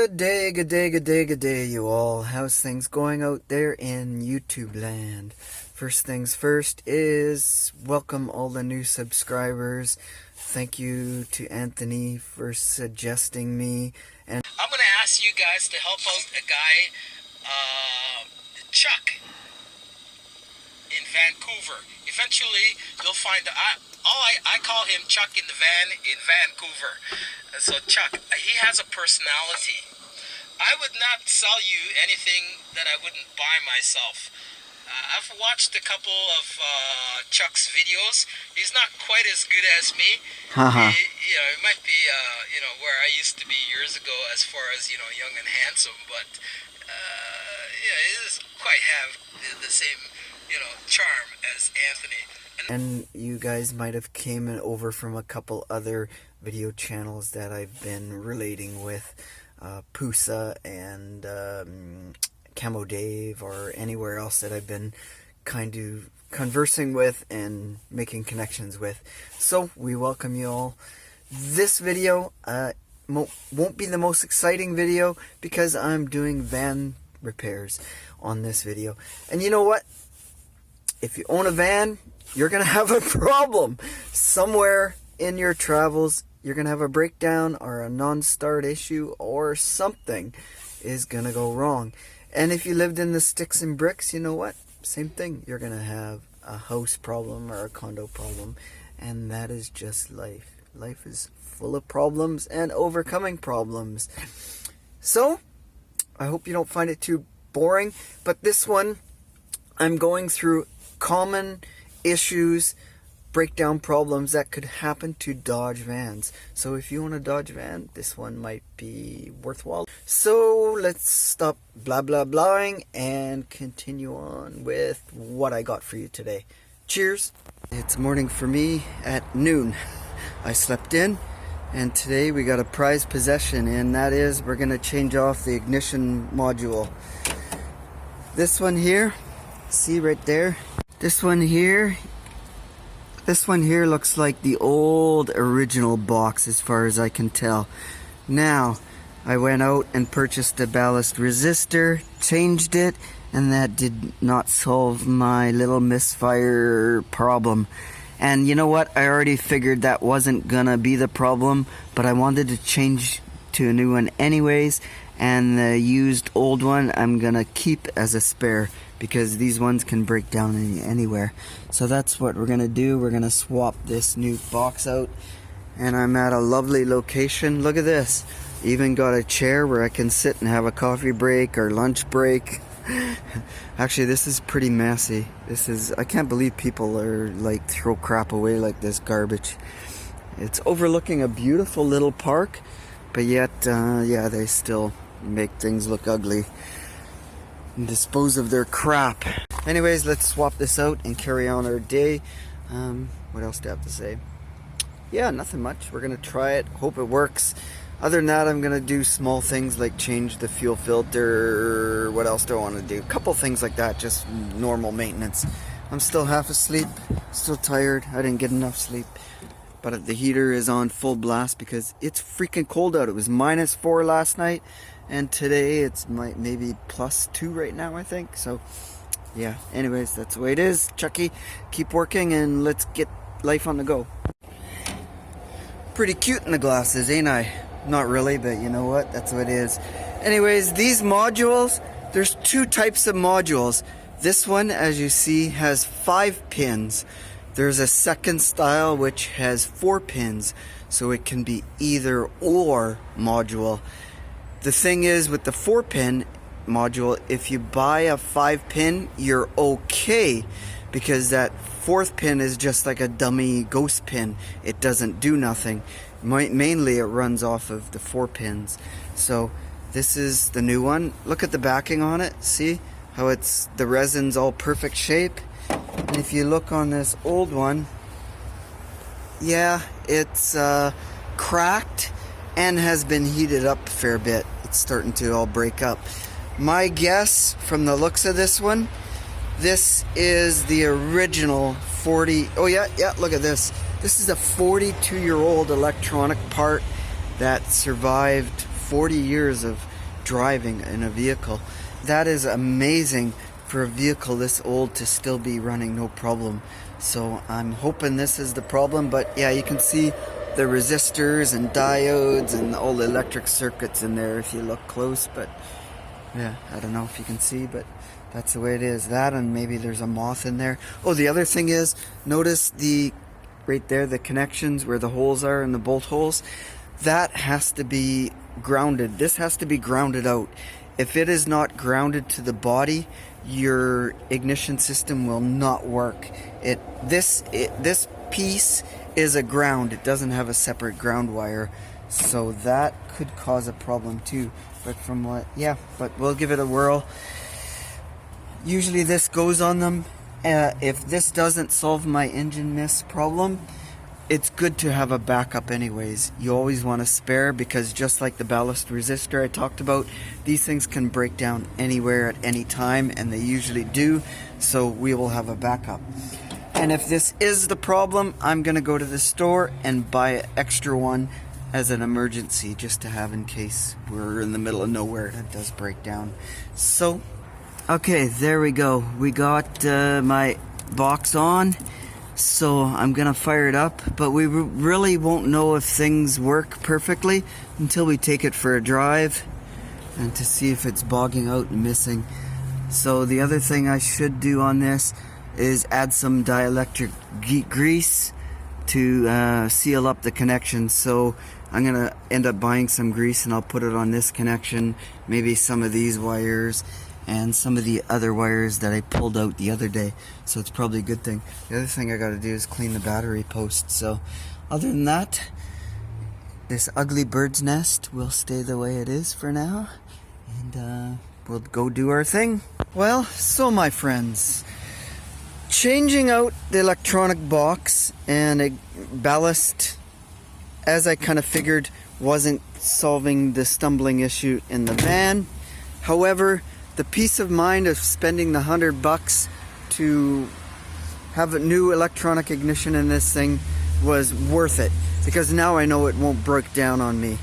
Good day, good day, good day, good day, you all. How's things going out there in YouTube land? First things first is welcome all the new subscribers. Thank you to Anthony for suggesting me. And I'm going to ask you guys to help out a guy, Chuck, in Vancouver. Eventually, you'll find I call him Chuck in the van in Vancouver. So Chuck, he has a personality. I would not sell you anything that I wouldn't buy myself. I've watched a couple of Chuck's videos. He's not quite as good as me. It might be where I used to be years ago as far as young and handsome, but he doesn't quite have the same charm as Anthony. And you guys might have came over from a couple other video channels that I've been relating with, Pusa and Camo Dave, or anywhere else that I've been kind of conversing with and making connections with. So we welcome you all. This video won't be the most exciting video because I'm doing van repairs on this video. And you know what? If you own a van, you're going to have a problem. Somewhere in your travels, you're going to have a breakdown or a non-start issue, or something is going to go wrong. And if you lived in the sticks and bricks, you know what? Same thing. You're going to have a house problem or a condo problem. And that is just life. Life is full of problems and overcoming problems. So, I hope you don't find it too boring. But this one, I'm going through common issues, breakdown problems that could happen to Dodge vans. So if you own a Dodge van, this one might be worthwhile. So let's stop blah blah blahing and continue on with what I got for you today. Cheers. It's morning for me at noon. I slept in, and today we got a prized possession, and that is we're gonna change off the ignition module. This one here, see right there? This one here looks like the old original box as far as I can tell. Now, I went out and purchased a ballast resistor, changed it, and that did not solve my little misfire problem. And you know what? I already figured that wasn't gonna be the problem, but I wanted to change to a new one anyways, and the used old one I'm gonna keep as a spare, because these ones can break down anywhere. So that's what we're gonna do. We're gonna swap this new box out, and I'm at a lovely location. Look at this. Even got a chair where I can sit and have a coffee break or lunch break. Actually, this is pretty messy. I can't believe people are like throw crap away like this garbage. It's overlooking a beautiful little park, but yet yeah, they still make things look ugly and dispose of their crap. Anyways, let's swap this out and carry on our day. What else do I have to say? Yeah, nothing much. We're gonna try it, hope it works. Other than that, I'm gonna do small things like change the fuel filter. What else do I want to do? A couple things like that, just normal maintenance. I'm still half asleep, still tired. I didn't get enough sleep, but the heater is on full blast because it's freaking cold out. It was -4 last night, and today it's maybe +2 right now, I think. So yeah, anyways, that's the way it is. Chucky, keep working and let's get life on the go. Pretty cute in the glasses, ain't I? Not really, but you know what? That's what it is. Anyways, these modules, there's two types of modules. This one, as you see, has 5 pins. There's a second style which has 4 pins, so it can be either or module. The thing is, with the 4-pin module, if you buy a 5-pin, you're okay, because that 4th pin is just like a dummy ghost pin. It doesn't do nothing. Mainly it runs off of the 4 pins. So this is the new one. Look at the backing on it. See how the resin's all perfect shape? And if you look on this old one, yeah, it's cracked and has been heated up a fair bit. It's starting to all break up. My guess, from the looks of this one, this is the original 40. Oh yeah, look at this. This is a 42-year-old electronic part that survived 40 years of driving in a vehicle. That is amazing for a vehicle this old to still be running no problem. So I'm hoping this is the problem, but yeah, you can see the resistors and diodes and all the electric circuits in there if you look close, but yeah, I don't know if you can see, but that's the way it is. That, and maybe there's a moth in there. Oh, the other thing is, notice right there, the connections where the holes are and the bolt holes. That has to be grounded. This has to be grounded out. If it is not grounded to the body, your ignition system will not work. This piece is a ground. It doesn't have a separate ground wire, so that could cause a problem too. But but we'll give it a whirl. Usually this goes on them. If this doesn't solve my engine miss problem, it's good to have a backup anyways. You always want a spare, because just like the ballast resistor I talked about, these things can break down anywhere at any time, and they usually do, so we will have a backup. And if this is the problem, I'm gonna go to the store and buy an extra one as an emergency, just to have in case we're in the middle of nowhere and it does break down. So, okay, there we go. We got my box on. So I'm gonna fire it up, but we really won't know if things work perfectly until we take it for a drive and to see if it's bogging out and missing. So the other thing I should do on this is add some dielectric grease to seal up the connections. So I'm gonna end up buying some grease and I'll put it on this connection, maybe some of these wires, and some of the other wires that I pulled out the other day. So it's probably a good thing. The other thing I gotta do is clean the battery post. So other than that, this ugly bird's nest will stay the way it is for now, and we'll go do our thing. Well, so my friends, changing out the electronic box and a ballast, as I kind of figured, wasn't solving the stumbling issue in the van. However, the peace of mind of spending the $100 to have a new electronic ignition in this thing was worth it, because now I know it won't break down on me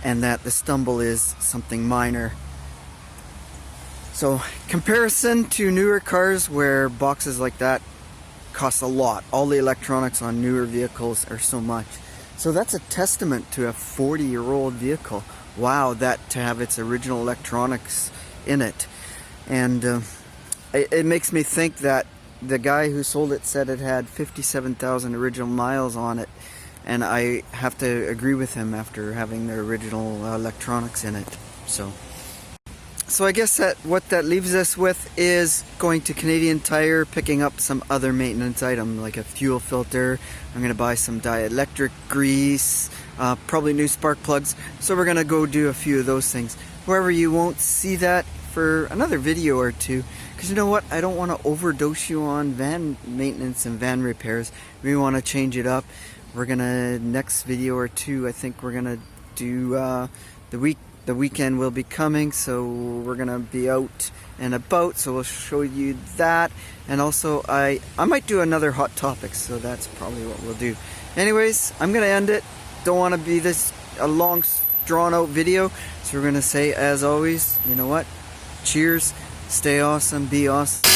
and that the stumble is something minor. So, comparison to newer cars where boxes like that cost a lot. All the electronics on newer vehicles are so much. So that's a testament to a 40-year-old vehicle. Wow, that to have its original electronics in it. And it makes me think that the guy who sold it said it had 57,000 original miles on it, and I have to agree with him after having the original electronics in it. So I guess that what that leaves us with is going to Canadian Tire, picking up some other maintenance item like a fuel filter. I'm going to buy some dielectric grease, probably new spark plugs. So we're going to go do a few of those things. However, you won't see that for another video or two, because you know what, I don't want to overdose you on van maintenance and van repairs. We want to change it up. We're going to, next video or two, I think we're going to do the weekend will be coming, so we're gonna be out and about, so we'll show you that. And also I might do another hot topic, so that's probably what we'll do. Anyways, I'm gonna end it. Don't want to be a long drawn out video, so we're gonna say, as always, you know what, cheers, stay awesome, be awesome.